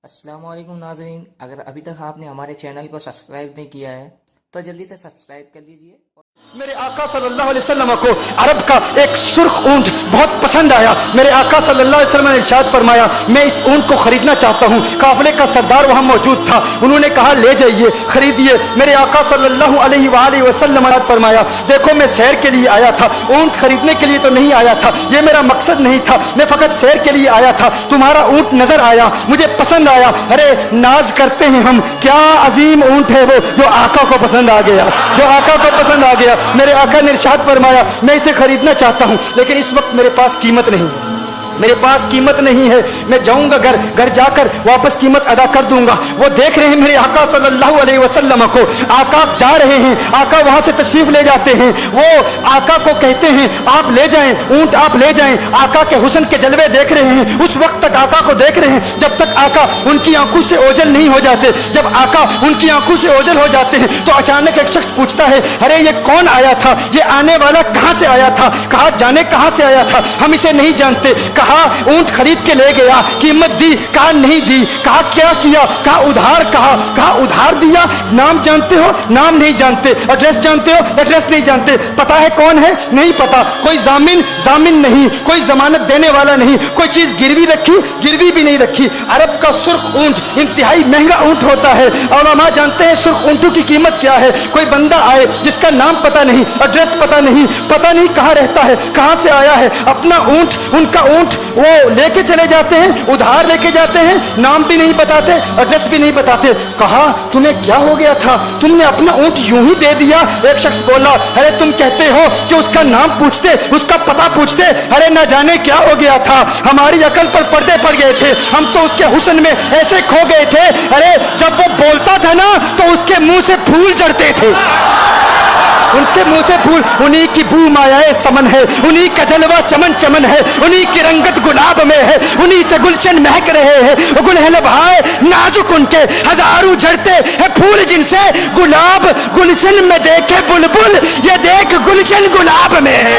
السلام علیکم ناظرین، اگر ابھی تک آپ نے ہمارے چینل کو سبسکرائب نہیں کیا ہے تو جلدی سے سبسکرائب کر لیجئے۔ میرے آقا صلی اللہ علیہ وسلم کو عرب کا ایک سرخ اونٹ بہت پسند آیا۔ میرے آقا صلی اللہ علیہ وسلم نے ارشاد فرمایا میں اس اونٹ کو خریدنا چاہتا ہوں۔ قافلے کا سردار وہاں موجود تھا، انہوں نے کہا لے جائیے، خریدیے۔ میرے آقا صلی اللہ علیہ وآلہ وسلم نے فرمایا دیکھو میں سیر کے لیے آیا تھا، اونٹ خریدنے کے لیے تو نہیں آیا تھا، یہ میرا مقصد نہیں تھا، میں فقط سیر کے لیے آیا تھا۔ تمہارا اونٹ نظر آیا، مجھے پسند آیا۔ ارے ناز کرتے ہیں ہم، کیا عظیم اونٹ ہے وہ جو آقا کو پسند آ گیا، جو آقا کو پسند آ گیا۔ میرے آقا نے ارشاد فرمایا میں اسے خریدنا چاہتا ہوں لیکن اس وقت میرے پاس قیمت نہیں ہے، میرے پاس قیمت نہیں ہے، میں جاؤں گا گھر جا کر واپس قیمت ادا کر دوں گا۔ وہ دیکھ رہے ہیں میرے آقا صلی اللہ علیہ وسلم کو، آقا جا رہے ہیں، آقا وہاں سے تشریف لے جاتے ہیں، وہ آقا کو کہتے ہیں آپ لے جائیں اونٹ، آپ لے جائیں۔ آقا کے حسن کے جلوے دیکھ رہے ہیں، اس وقت تک آقا کو دیکھ رہے ہیں جب تک آقا ان کی آنکھوں سے اوجھل نہیں ہو جاتے۔ جب آقا ان کی آنکھوں سے اوجھل ہو جاتے ہیں تو اچانک ایک شخص پوچھتا ہے ارے یہ کون آیا تھا، یہ آنے والا کہاں سے آیا تھا؟ کہا جانے کہاں سے آیا تھا، ہم اسے نہیں جانتے۔ کہا اونٹ خرید کے لے گیا، قیمت دی، کہا نہیں دی۔ کہا کیا کیا، کہا ادھار، کہا ادھار دیا۔ نام جانتے ہو، نام نہیں جانتے۔ ایڈریس جانتے ہو، ایڈریس نہیں جانتے۔ پتا ہے کون ہے، نہیں پتا۔ کوئی ضامن نہیں، کوئی ضمانت دینے والا نہیں، کوئی چیز گروی رکھی، گروی بھی نہیں رکھی۔ عرب کا سرخ اونٹ انتہائی مہنگا اونٹ ہوتا ہے، علماء جانتے ہیں سرخ اونٹوں کی قیمت کیا ہے۔ کوئی بندہ آئے جس کا نام پتا نہیں، ایڈریس پتا نہیں کہاں رہتا ہے، کہاں سے آیا ہے، اپنا اونٹ، ان کا اونٹ وہ لے کے چلے جاتے ہیں، ادھار لے کے جاتے ہیں، نام بھی نہیں بتاتے، ایڈریس بھی نہیں بتاتے۔ کہا تمہیں کیا ہو گیا تھا، تم نے اپنا اونٹ یوں ہی دے دیا؟ ایک شخص بولا ارے تم کہتے ہو کہ اس کا نام پوچھتے، اس کا پتہ پوچھتے، ارے نہ جانے کیا ہو گیا تھا، ہماری عقل پر پردے پڑ گئے تھے، ہم تو اس کے حسن میں ایسے کھو گئے تھے، ارے جب وہ بولتا تھا نا تو اس کے منہ سے پھول جھڑتے تھے، ان کے منہ سے پھول۔ انہی کی بو مایائے سمن ہے، انہی کا جلوہ چمن چمن ہے، انہی کی رنگت گلاب میں ہے، انہی سے گلشن مہک رہے ہیں۔ گل ہے لبھائے نازک ان کے، ہزاروں جھڑتے ہیں پھول جن سے، گلاب گلشن میں دیکھے بلبل، یہ دیکھ گلشن گلاب میں ہے،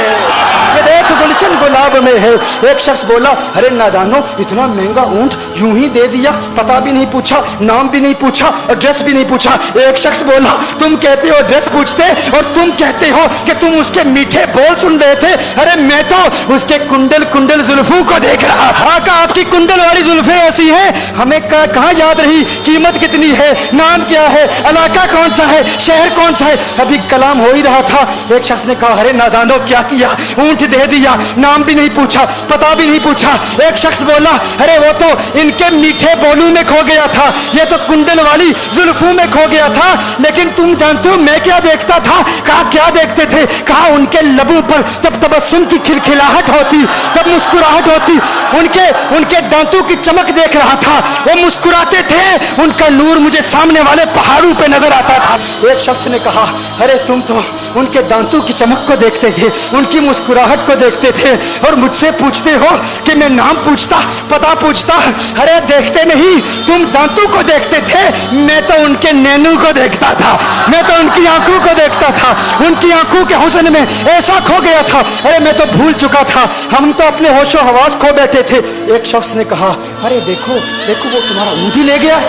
یہ دیکھ گلشن گلاب میں ہے۔ ایک شخص بولا ارے نادانو اتنا مہنگا اونٹ یوں ہی دے دیا، پتہ بھی نہیں پوچھا، نام بھی نہیں پوچھا، ایڈریس بھی نہیں پوچھا۔ ایک شخص بولا تم کہتے ہو ایڈریس پوچھتے اور تم کہتے ہو کہ تم اس کے میٹھے بول سن رہے تھے، ارے میں تو اس کے کنڈل زلفوں کو دیکھ رہا تھا۔ آقا آپ کی کنڈل والی زلفیں ایسی ہیں ہمیں کہاں یاد رہی، قیمت کتنی ہے، نام کیا ہے، علاقہ کون سا ہے، شہر کون سا ہے، ابھی کلام ہو ہی رہا تھا۔ ایک شخص نے کہا ارے نادانو کیا کیا، اونٹ دے دیا، نام بھی نہیں پوچھا، پتہ بھی نہیں پوچھا۔ ایک شخص بولا ارے وہ تو ان کے میٹھے بولوں میں کھو گیا تھا، یہ تو کنڈل والی زلفوں میں کھو گیا تھا، لیکن تم جانتے ہو میں کیا دیکھتا تھا؟ کہا کیا دیکھتے تھے؟ کہا ان کے لبوں پر جب تبسم کی کھلکھلاہٹ ہوتی، جب مسکراہٹ ہوتی، ان کے دانتوں کی چمک دیکھ رہا تھا، وہ مسکراتے تھے، ان کا نور مجھے سامنے والے پہاڑوں پہ نظر آتا تھا۔ ایک شخص نے کہا ارے تم تو ان کے دانتوں کی چمک کو دیکھتے تھے، ان کی مسکراہٹ کو دیکھتے تھے اور مجھ سے پوچھتے ہو کہ میں نام پوچھتا، پتہ پوچھتا؟ ارے دیکھتے نہیں، تم دانتوں کو دیکھتے تھے، میں تو ان کے نینوں کو دیکھتا تھا، میں تو ان کی آنکھوں کو دیکھتا تھا، ان کی آنکھوں کے حسن میں ایسا کھو گیا تھا، ارے میں تو بھول چکا تھا، ہم تو اپنے ہوش و حواس کھو بیٹھے تھے۔ ایک شخص نے کہا ارے دیکھو وہ تمہارا اونٹ ہی لے گیا ہے،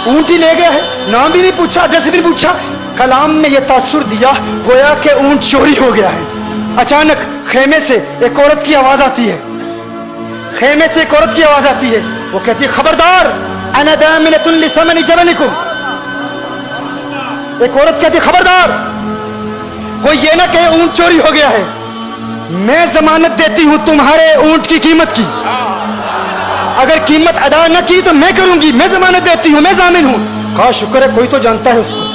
اونٹ ہی لے گیا ہے، نام بھی نہیں پوچھا، ایڈریس بھی نہیں پوچھا۔ کلام میں یہ تاثر دیا گویا کہ اونٹ چوری ہو گیا ہے۔ اچانک خیمے سے ایک عورت کی آواز آتی ہے، خیمے سے ایک عورت کی آواز آتی ہے، وہ کہتی ہے خبردار انا دامنۃ لثمن جبلکم۔ ایک عورت کہتی ہے خبردار کوئی یہ نہ کہے اونٹ چوری ہو گیا ہے، میں ضمانت دیتی ہوں تمہارے اونٹ کی قیمت کی، اگر قیمت ادا نہ کی تو میں کروں گی، میں ضمانت دیتی ہوں، میں ضامن ہوں۔ کہا شکر ہے کوئی تو جانتا ہے اس کو،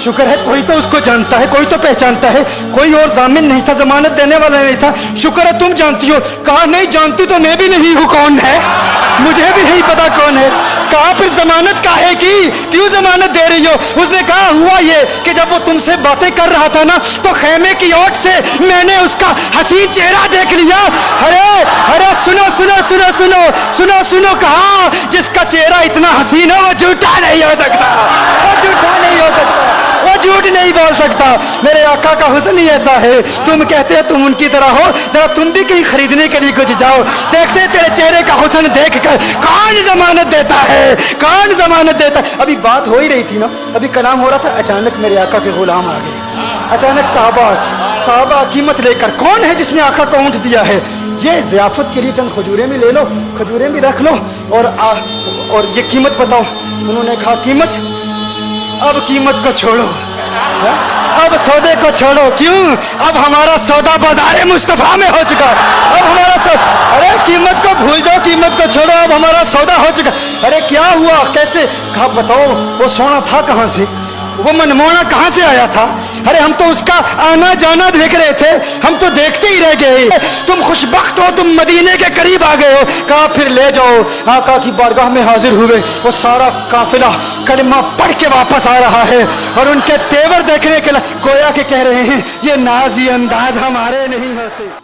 شکر ہے کوئی تو اس کو جانتا ہے، کوئی تو پہچانتا ہے، کوئی اور ضامن نہیں تھا، ضمانت دینے والا نہیں تھا، شکر ہے تم جانتی ہو۔ کہا نہیں جانتی تو میں بھی نہیں ہوں، کون ہے مجھے بھی نہیں پتا کون ہے۔ کہا پھر ضمانت کاہے کی، کیوں ضمانت دے رہی ہو؟ اس نے کہا ہوا یہ کہ جب وہ تم سے باتیں کر رہا تھا نا تو خیمے کی اوٹ سے میں نے اس کا حسین چہرہ دیکھ لیا۔ ارے سنو کہا جس کا چہرہ اتنا حسین ہو وہ جھوٹا نہیں ہو سکتا، وہ جھوٹا نہیں ہو سکتا۔ وہ جھوٹ نہیں بول سکتا. میرے آقا کا حسن ہی ایسا ہے. تم کہتے ہیں تم ان کی طرح ہو, ذرا تم بھی کہیں خریدنے کے لیے کچھ جاؤ, دیکھتے تیرے چہرے کا حسن دیکھ کر کون ضمانت دیتا ہے, کون ضمانت دیتا ہے. ابھی بات ہو ہی رہی تھی نا, ابھی کلام ہو رہا تھا, اچانک میرے آقا کے غلام آ گئے. اچانک صحابہ قیمت لے کر, کون ہے جس نے آقا کو اونٹ دیا ہے؟ یہ ضیافت کے لیے چند کھجوریں بھی لے لو, کھجوریں بھی رکھ لو, اور یہ قیمت بتاؤ. انہوں نے کہا قیمت, اب قیمت کو چھوڑو, اب سودے کو چھوڑو. کیوں؟ اب ہمارا سودا بازار مصطفیٰ میں ہو چکا. اب ہمارا ارے قیمت کو بھول جاؤ, قیمت کو چھوڑو, اب ہمارا سودا ہو چکا. ارے کیا ہوا, کیسے؟ کہا بتاؤ وہ سونا تھا کہاں سے, وہ منمونا کہاں سے آیا تھا؟ ارے ہم تو اس کا آنا جانا دیکھ رہے تھے, ہم تو دیکھتے ہی رہ گئے. تم خوشبخت ہو, تم مدینے کے قریب آ گئے ہو. کہا پھر لے جاؤ. آقا کی بارگاہ میں حاضر ہوئے. وہ سارا قافلہ کلمہ پڑھ کے واپس آ رہا ہے, اور ان کے تیور دیکھنے کے لیے گویا کہ کہہ رہے ہیں یہ ناز یہ انداز ہمارے نہیں ہوتے.